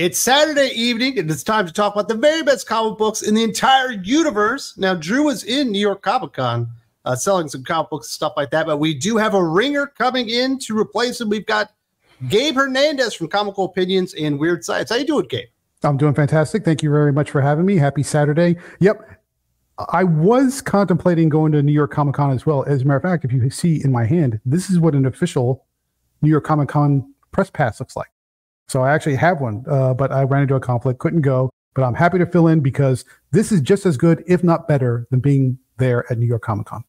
It's Saturday evening, and it's time to talk about the very best comic books in the entire universe. Now, Drew was in New York Comic Con selling some comic books and stuff like that, but we do have a ringer coming in to replace him. We've got Gabe Hernandez from Comical Opinions and Weird Science. How you doing, Gabe? I'm doing fantastic. Thank you very much for having me. Happy Saturday. Yep. I was contemplating going to New York Comic Con as well. As a matter of fact, if you see in my hand, this is what an official New York Comic Con press pass looks like. So I actually have one, but I ran into a conflict, couldn't go. But I'm happy to fill in because this is just as good, if not better, than being there at New York Comic Con.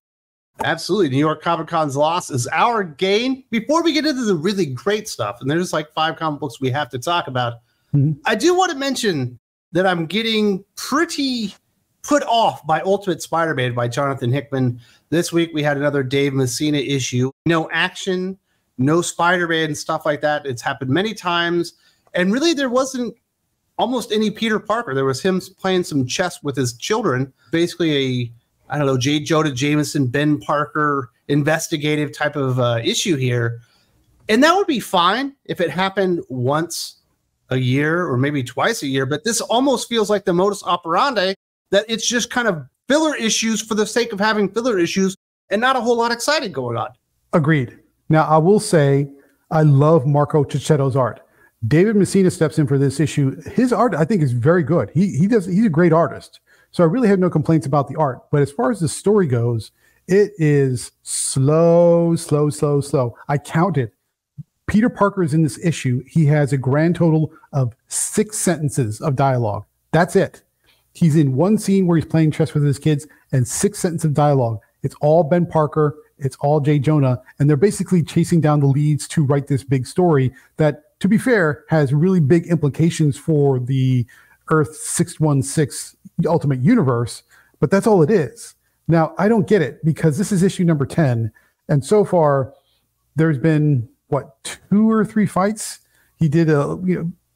Absolutely. New York Comic Con's loss is our gain. Before we get into the really great stuff, and there's like 5 comic books we have to talk about, I do want to mention that I'm getting pretty put off by Ultimate Spider-Man by Jonathan Hickman. This week we had another Dave Messina issue. No action, no Spider-Man, stuff like that. It's happened many times. And really there wasn't almost any Peter Parker. There was him playing some chess with his children. Basically a, J. Jonah Jameson, Ben Parker investigative type of issue here. And that would be fine if it happened once a year or maybe twice a year. But this almost feels like the modus operandi that it's just kind of filler issues for the sake of having filler issues and not a whole lot exciting going on. Agreed. Now, I will say I love Marco Cicchetto's art. David Messina steps in for this issue. His art, I think, is very good. He's a great artist. So I really have no complaints about the art. But as far as the story goes, it is slow. I counted. Peter Parker is in this issue. He has a grand total of 6 sentences of dialogue. That's it. He's in one scene where he's playing chess with his kids and 6 sentences of dialogue. It's all Ben Parker. It's all J. Jonah. And they're basically chasing down the leads to write this big story that, to be fair, has really big implications for the Earth 616 Ultimate Universe. But that's all it is. Now, I don't get it because this is issue number 10. And so far, there's been, 2 or 3 fights? He did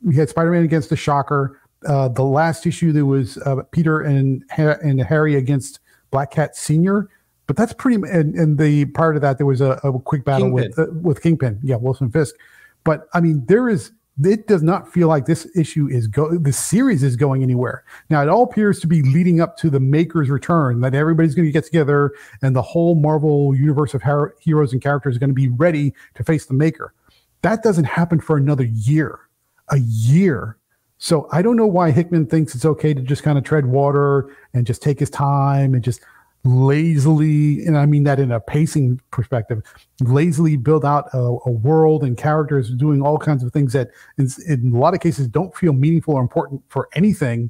we had Spider-Man against the Shocker. The last issue, there was Peter and Harry against Black Cat Sr., but that's pretty. And the prior to that, there was a quick battle with Kingpin. Yeah, Wilson Fisk. But I mean, it does not feel like this issue the series is going anywhere. Now, it all appears to be leading up to the Maker's return, that everybody's going to get together and the whole Marvel universe of heroes and characters is going to be ready to face the Maker. That doesn't happen for another year. A year. So I don't know why Hickman thinks it's okay to just kind of tread water and just take his time and just lazily, and I mean that in a pacing perspective, lazily build out a world and characters doing all kinds of things that in a lot of cases don't feel meaningful or important for anything.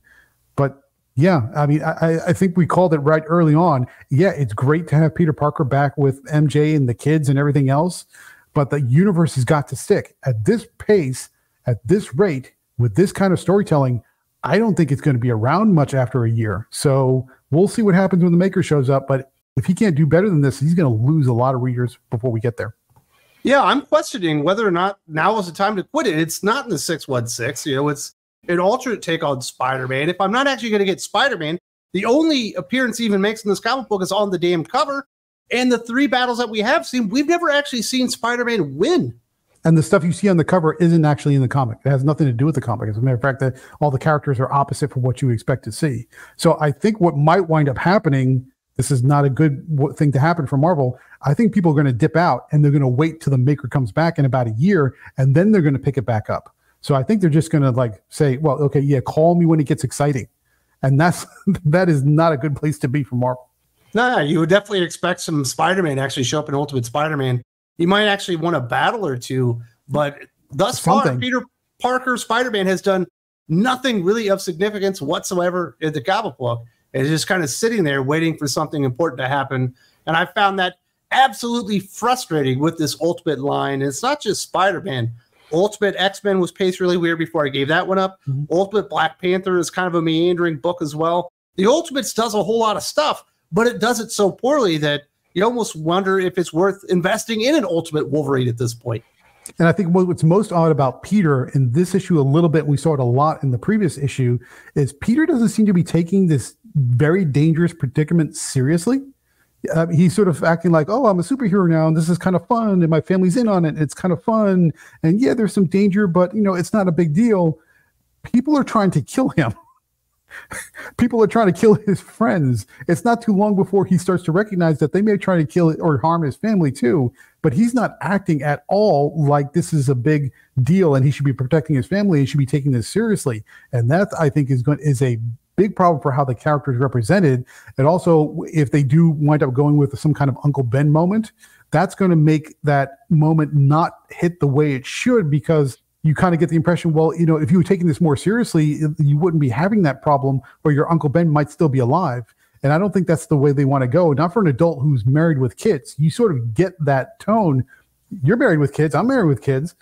But yeah, I mean, I think we called it right early on. Yeah, it's great to have Peter Parker back with MJ and the kids and everything else, but the universe has got to stick. At this pace, at this rate, with this kind of storytelling, I don't think it's going to be around much after a year. So we'll see what happens when the Maker shows up. But if he can't do better than this, he's going to lose a lot of readers before we get there. Yeah, I'm questioning whether or not now is the time to quit it. It's not in the 616. It's an alternate take on Spider-Man. If I'm not actually going to get Spider-Man, the only appearance he even makes in this comic book is on the damn cover. And the 3 battles that we have seen, we've never actually seen Spider-Man win. And the stuff you see on the cover isn't actually in the comic. It has nothing to do with the comic. As a matter of fact, that all the characters are opposite from what you expect to see. So I think what might wind up happening, this is not a good thing to happen for Marvel. I think people are going to dip out and they're going to wait till the Maker comes back in about a year, and then they're going to pick it back up. So I think they're just going to say, well, okay, yeah, call me when it gets exciting. And that is not a good place to be for Marvel. No, you would definitely expect some Spider-Man to actually show up in Ultimate Spider-Man. He might actually win a battle or two, but thus far, Peter Parker Spider-Man has done nothing really of significance whatsoever in the comic book. It's just kind of sitting there waiting for something important to happen. And I found that absolutely frustrating with this Ultimate line. And it's not just Spider-Man. Ultimate X-Men was paced really weird before I gave that one up. Ultimate Black Panther is kind of a meandering book as well. The Ultimates does a whole lot of stuff, but it does it so poorly that you almost wonder if it's worth investing in an Ultimate Wolverine at this point. And I think what's most odd about Peter in this issue a little bit, we saw it a lot in the previous issue, is Peter doesn't seem to be taking this very dangerous predicament seriously. He's sort of acting like, oh, I'm a superhero now, and this is kind of fun, and my family's in on it. It's kind of fun. And yeah, there's some danger, but, it's not a big deal. people are trying to kill him. People are trying to kill his friends. It's not too long before he starts to recognize that they may try to kill or harm his family too, but he's not acting at all like this is a big deal and he should be protecting his family. He should be taking this seriously. And that, I think, is a big problem for how the character is represented. And also, if they do wind up going with some kind of Uncle Ben moment, that's going to make that moment not hit the way it should, because you kind of get the impression, well, if you were taking this more seriously, you wouldn't be having that problem, or your Uncle Ben might still be alive. And I don't think that's the way they want to go. Not for an adult who's married with kids. You sort of get that tone. You're married with kids. I'm married with kids.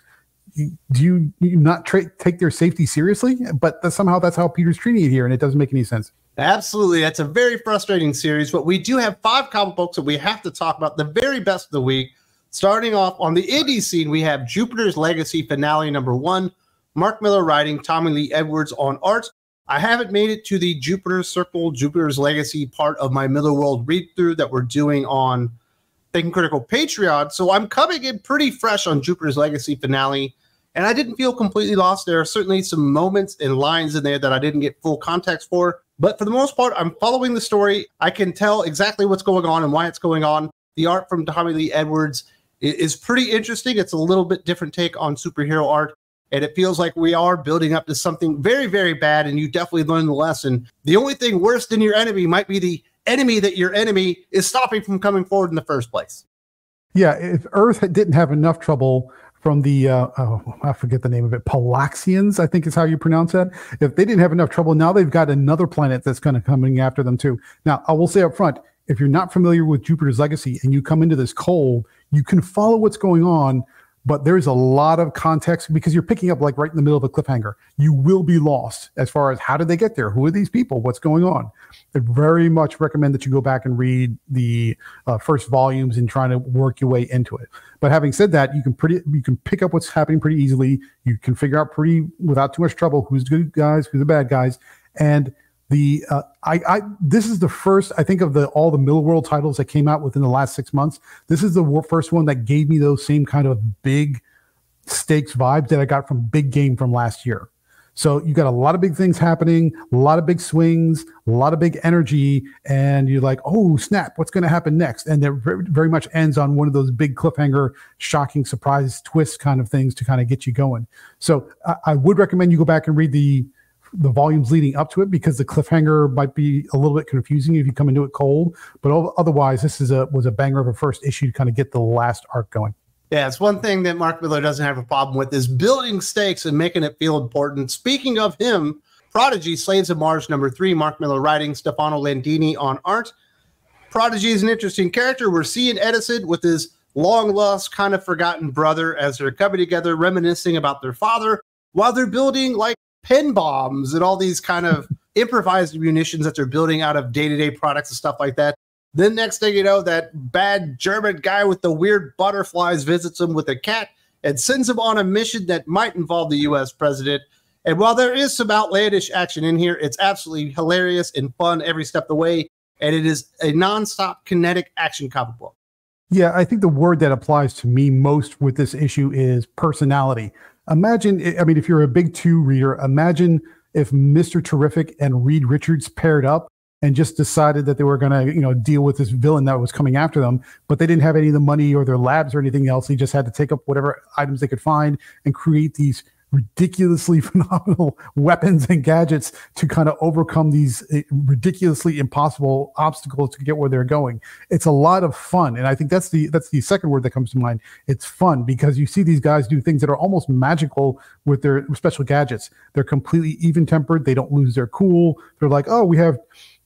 Do you not take their safety seriously? But somehow that's how Peter's treating it here, and it doesn't make any sense. Absolutely. That's a very frustrating series, but we do have 5 comic books that we have to talk about, the very best of the week. Starting off on the indie scene, we have Jupiter's Legacy Finale #1, Mark Millar writing, Tommy Lee Edwards on art. I haven't made it to the Jupiter Circle, Jupiter's Legacy part of my Millar World read-through that we're doing on Thinking Critical Patreon, so I'm coming in pretty fresh on Jupiter's Legacy Finale, and I didn't feel completely lost. There are certainly some moments and lines in there that I didn't get full context for, but for the most part, I'm following the story. I can tell exactly what's going on and why it's going on. The art from Tommy Lee Edwards is pretty interesting. It's a little bit different take on superhero art, and it feels like we are building up to something very, very bad, and you definitely learn the lesson. The only thing worse than your enemy might be the enemy that your enemy is stopping from coming forward in the first place. Yeah, if Earth didn't have enough trouble from the, I forget the name of it, Palaxians, I think is how you pronounce that. If they didn't have enough trouble, now they've got another planet that's kind of coming after them too. Now, I will say up front, if you're not familiar with Jupiter's Legacy and you come into this cold, you can follow what's going on, but there's a lot of context because you're picking up like right in the middle of a cliffhanger. You will be lost as far as how did they get there? Who are these people? What's going on? I very much recommend that you go back and read the first volumes and try to work your way into it. But having said that, you can pick up what's happening pretty easily. You can figure out without too much trouble who's the good guys, who's the bad guys, and this is the first, I think, of all the Millar World titles that came out within the last 6 months. This is the first one that gave me those same kind of big stakes vibes that I got from Big Game from last year. So you got a lot of big things happening, a lot of big swings, a lot of big energy, and you're like, oh, snap, what's going to happen next? And it very, very much ends on one of those big cliffhanger, shocking surprise twist kind of things to kind of get you going. So I would recommend you go back and read the volumes leading up to it, because the cliffhanger might be a little bit confusing if you come into it cold. But otherwise, this was a banger of a first issue to kind of get the last arc going. Yeah, it's one thing that Mark Millar doesn't have a problem with is building stakes and making it feel important. Speaking of him, Prodigy, Slaves of Mars #3, Mark Millar writing, Stefano Landini on art. Prodigy is an interesting character. We're seeing Edison with his long-lost, kind of forgotten brother as they're coming together, reminiscing about their father, while they're building like pen bombs and all these kind of improvised munitions that they're building out of day-to-day products and stuff like that. Then next thing you know, that bad German guy with the weird butterflies visits him with a cat and sends him on a mission that might involve the U.S. president. And while there is some outlandish action in here, it's absolutely hilarious and fun every step of the way. And it is a nonstop kinetic action comic book. Yeah, I think the word that applies to me most with this issue is personality. Imagine, I mean, if you're a Big Two reader, imagine if Mr. Terrific and Reed Richards paired up and just decided that they were going to, deal with this villain that was coming after them, but they didn't have any of the money or their labs or anything else. They just had to take up whatever items they could find and create these ridiculously phenomenal weapons and gadgets to kind of overcome these ridiculously impossible obstacles to get where they're going. It's a lot of fun. And I think that's the second word that comes to mind. It's fun because you see these guys do things that are almost magical with their special gadgets. They're completely even-tempered. They don't lose their cool. They're like, oh, we have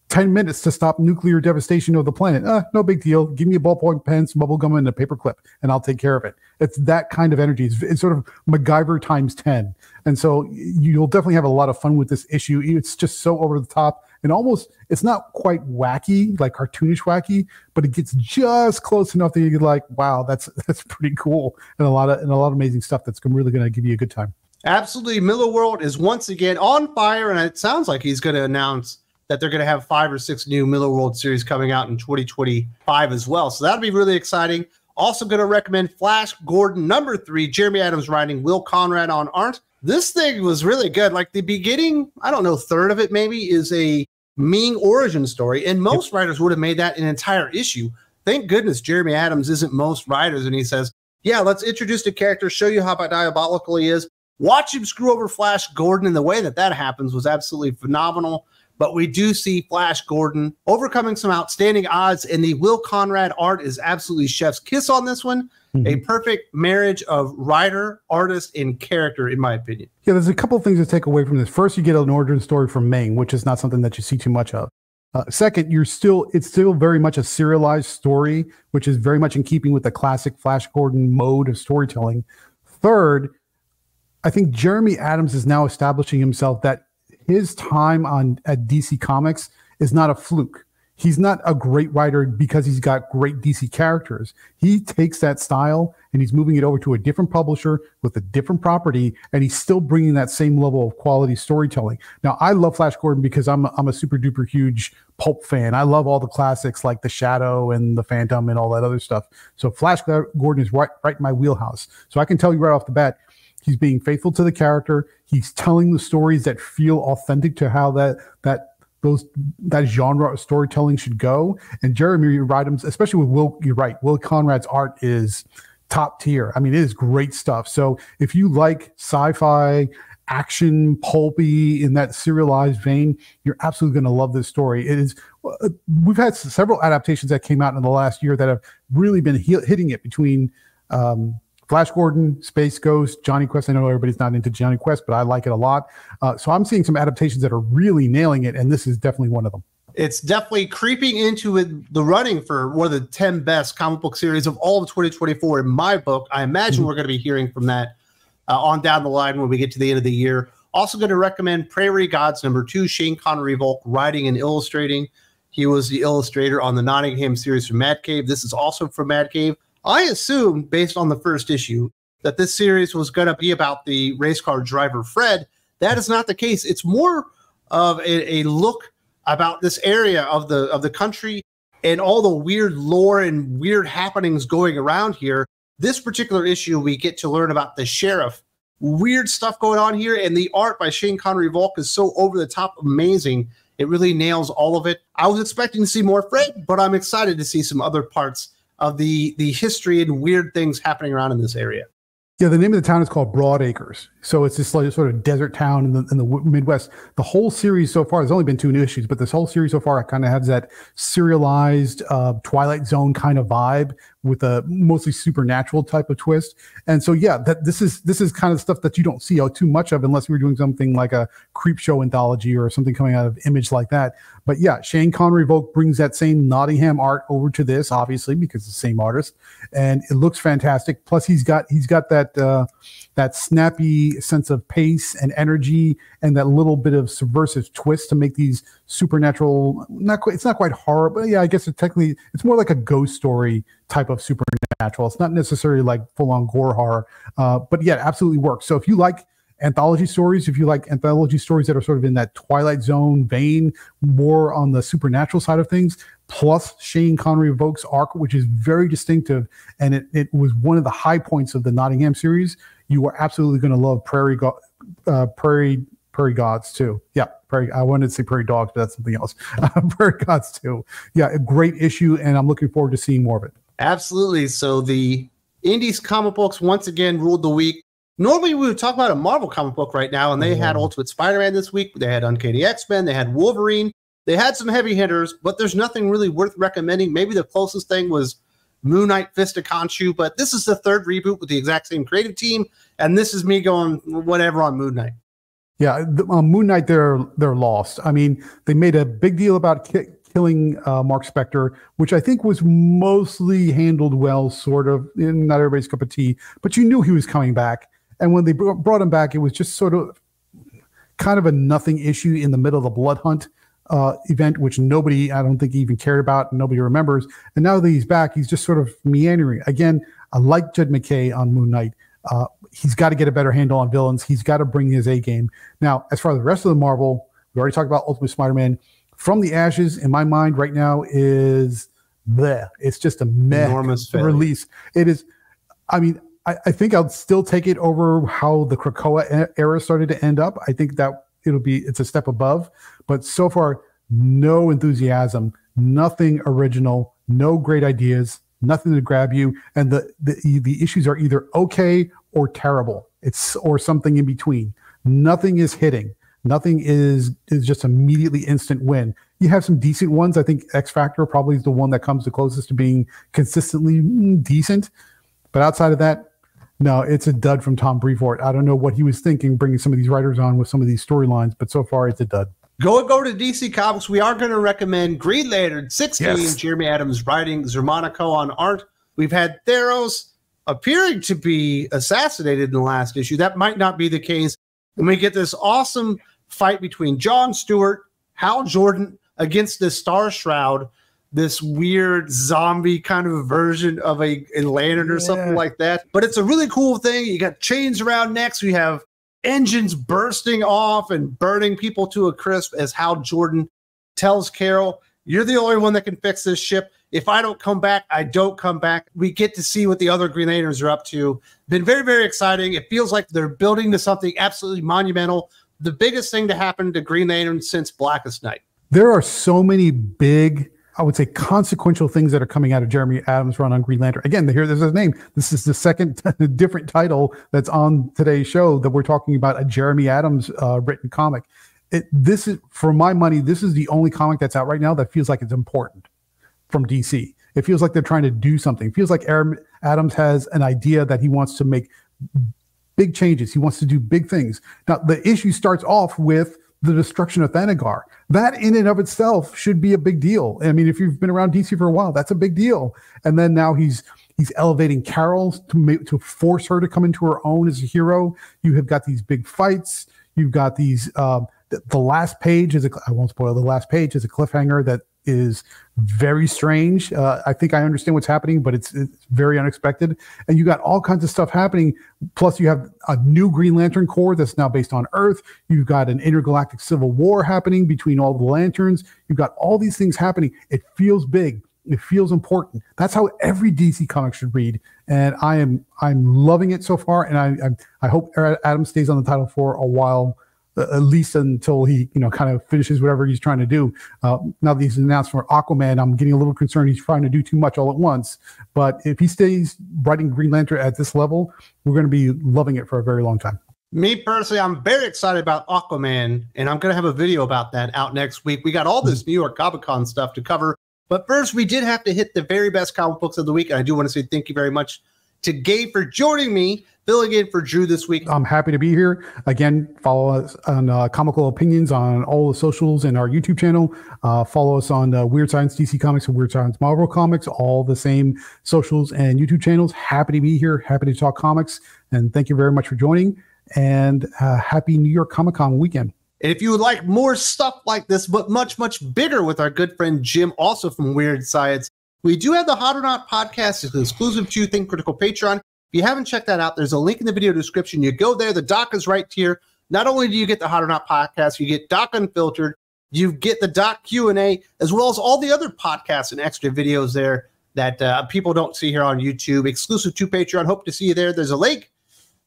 10 minutes to stop nuclear devastation of the planet. No big deal. Give me a ballpoint pen, some bubble gum, and a paper clip, and I'll take care of it. It's that kind of energy. It's sort of MacGyver times 10. And so you'll definitely have a lot of fun with this issue. It's just so over the top and almost, it's not quite wacky, like cartoonish wacky, but it gets just close enough that you're like, wow, that's pretty cool. And a lot of amazing stuff that's really going to give you a good time. Absolutely. Millar World is once again on fire, and it sounds like he's going to announce that they're going to have 5 or 6 new Millar World series coming out in 2025 as well. So that'll be really exciting. Also going to recommend Flash Gordon #3, Jeremy Adams writing, Will Conrad on art. This thing was really good. Like the beginning, I don't know, third of it maybe is a Ming origin story. And most writers would have made that an entire issue. Thank goodness Jeremy Adams isn't most writers. And he says, yeah, let's introduce the character, show you how diabolical he is. Watch him screw over Flash Gordon. And the way that happens was absolutely phenomenal. But we do see Flash Gordon overcoming some outstanding odds. And the Will Conrad art is absolutely chef's kiss on this one. A perfect marriage of writer, artist, and character, in my opinion. Yeah, there's a couple of things to take away from this. First, you get an origin story from Ming, which is not something that you see too much of. Second, it's still very much a serialized story, which is very much in keeping with the classic Flash Gordon mode of storytelling. Third, I think Jeremy Adams is now establishing himself that his time at DC Comics is not a fluke. He's not a great writer because he's got great DC characters. He takes that style and he's moving it over to a different publisher with a different property, and he's still bringing that same level of quality storytelling. Now, I love Flash Gordon because I'm a super duper huge pulp fan. I love all the classics like The Shadow and The Phantom and all that other stuff. So Flash Gordon is right in my wheelhouse. So I can tell you right off the bat, he's being faithful to the character. He's telling the stories that feel authentic to how that genre of storytelling should go. And Jeremy Adams, especially with Will, you're right, Will Conrad's art is top tier. I mean, it is great stuff. So if you like sci-fi, action, pulpy, in that serialized vein, you're absolutely going to love this story. It is. We've had several adaptations that came out in the last year that have really been hitting it between Flash Gordon, Space Ghost, Johnny Quest. I know everybody's not into Johnny Quest, but I like it a lot. So I'm seeing some adaptations that are really nailing it, and this is definitely one of them. It's definitely creeping into the running for one of the 10 best comic book series of all of 2024 in my book. I imagine we're going to be hearing from that on down the line when we get to the end of the year. Also going to recommend Prairie Gods #2, Shane Connery Volk writing and illustrating. He was the illustrator on the Nottingham series from Mad Cave. This is also from Mad Cave. I assumed, based on the first issue, that this series was going to be about the race car driver Fred. That is not the case. It's more of a look about this area of the country and all the weird lore and weird happenings going around here. This particular issue, we get to learn about the sheriff. Weird stuff going on here, and the art by Shane Connery Volk is so over the top amazing. It really nails all of it. I was expecting to see more Fred, but I'm excited to see some other parts of the history and weird things happening around in this area. Yeah, the name of the town is called Broad Acres. So it's this like sort of desert town in the Midwest. The whole series so far, there's only been 2 new issues, but this whole series so far kind of has that serialized Twilight Zone kind of vibe with a mostly supernatural type of twist. And so, yeah, this is kind of stuff that you don't see too much of unless we're doing something like a creep show anthology or something coming out of Image like that. But yeah, Shane Connery Volk brings that same Nottingham art over to this, obviously, because it's the same artist, and it looks fantastic. Plus, he's got that snappy sense of pace and energy and that little bit of subversive twist to make these supernatural, it's not quite horror, but yeah, I guess it's more like a ghost story type of supernatural. It's not necessarily like full-on gore horror, but yeah, it absolutely works. So if you like anthology stories, that are sort of in that Twilight Zone vein, more on the supernatural side of things, plus Shane Connery Volk's arc, which is very distinctive, and it was one of the high points of the Nottingham series, you are absolutely going to love Prairie Gods too. Yeah, I wanted to say Prairie Dogs, but that's something else. Prairie Gods too. Yeah, a great issue, and I'm looking forward to seeing more of it. Absolutely. So the Indies comic books once again ruled the week. Normally we would talk about a Marvel comic book right now, and they had Ultimate Spider-Man this week. They had Uncanny X-Men. They had Wolverine. They had some heavy hitters, but there's nothing really worth recommending. Maybe the closest thing was Moon Knight Fist of Khonshu, but this is the 3rd reboot with the exact same creative team, and this is me going whatever on Moon Knight. Yeah, Moon Knight, they're lost. I mean, they made a big deal about killing Mark Spector, which I think was mostly handled well, sort of. Not everybody's cup of tea, but you knew he was coming back. And when they brought him back, it was just sort of kind of a nothing issue in the middle of the Blood Hunt event, which nobody, I don't think, even cared about, and nobody remembers. And now that he's back, he's just sort of meandering. Again, I like Jed McKay on Moon Knight. He's got to get a better handle on villains. He's got to bring his A game. Now, as far as the rest of the Marvel, we already talked about Ultimate Spider-Man. From the Ashes, in my mind right now, is bleh. It's just a meh enormous release. It is, I mean, I think I'll still take it over how the Krakoa era started to end up. I think that it's a step above, but so far, no enthusiasm, nothing original, no great ideas, nothing to grab you. And the issues are either okay or terrible. Or something in between. Nothing is hitting. Nothing is just immediately instant win. You have some decent ones. I think X Factor probably is the one that comes the closest to being consistently decent. But outside of that, no, it's a dud from Tom Brevoort. I don't know what he was thinking bringing some of these writers on with some of these storylines, but so far it's a dud. Go to DC Comics. We are going to recommend Green Lantern 16, Jeremy Adams writing, Zermanico on art. We've had Theros appearing to be assassinated in the last issue. That might not be the case. And we get this awesome fight between John Stewart, Hal Jordan against the Star Shroud, this weird zombie kind of version of a lantern or something like that. But it's a really cool thing. You got chains around necks. We have engines bursting off and burning people to a crisp as Hal Jordan tells Carol, "You're the only one that can fix this ship. If I don't come back, I don't come back." We get to see what the other Green Lanterns are up to. Been very, very exciting. It feels like they're building to something absolutely monumental. The biggest thing to happen to Green Lantern since Blackest Night. There are so many big, I would say, consequential things that are coming out of Jeremy Adams' run on Green Lantern. Again, there's his name. This is the second different title that's on today's show that we're talking about, a Jeremy Adams written comic. This is, for my money, this is the only comic that's out right now that feels like it's important from DC. It feels like they're trying to do something. It feels like Adams has an idea that he wants to make big changes. He wants to do big things. Now, the issue starts off with the destruction of Thanagar. That in and of itself should be a big deal. I mean, if you've been around DC for a while, that's a big deal. And then now he's elevating Carol to force her to come into her own as a hero. You have got these big fights. You've got these, the last page I won't spoil, the last page is a cliffhanger that is very strange. I think I understand what's happening, but it's very unexpected. And you got all kinds of stuff happening. Plus, you have a new Green Lantern Corps that's now based on Earth. You've got an intergalactic civil war happening between all the lanterns. You've got all these things happening. It feels big. It feels important. That's how every DC comic should read. And I'm loving it so far. And I hope Adams stays on the title for a while, at least until he, kind of finishes whatever he's trying to do. Now that he's announced for Aquaman, I'm getting a little concerned he's trying to do too much all at once. But if he stays writing Green Lantern at this level, we're going to be loving it for a very long time. Me personally, I'm very excited about Aquaman, and I'm going to have a video about that out next week. We got all this New York Comic Con stuff to cover. But first, we did have to hit the very best comic books of the week. And I do want to say thank you very much to Gabe for joining me, filling in for Drew this week. I'm happy to be here. Again, follow us on Comical Opinions on all the socials and our YouTube channel. Follow us on Weird Science DC Comics and Weird Science Marvel Comics, all the same socials and YouTube channels. Happy to be here. Happy to talk comics. And thank you very much for joining. And happy New York Comic Con weekend. And if you would like more stuff like this, but much, much bigger with our good friend Jim, also from Weird Science, we do have the Hot or Not podcast. It's exclusive to Think Critical Patreon. If you haven't checked that out, there's a link in the video description. You go there. The doc is right here. Not only do you get the Hot or Not podcast, you get Doc Unfiltered, you get the Doc Q&A, as well as all the other podcasts and extra videos there that people don't see here on YouTube. Exclusive to Patreon. Hope to see you there. There's a link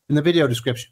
in the video description.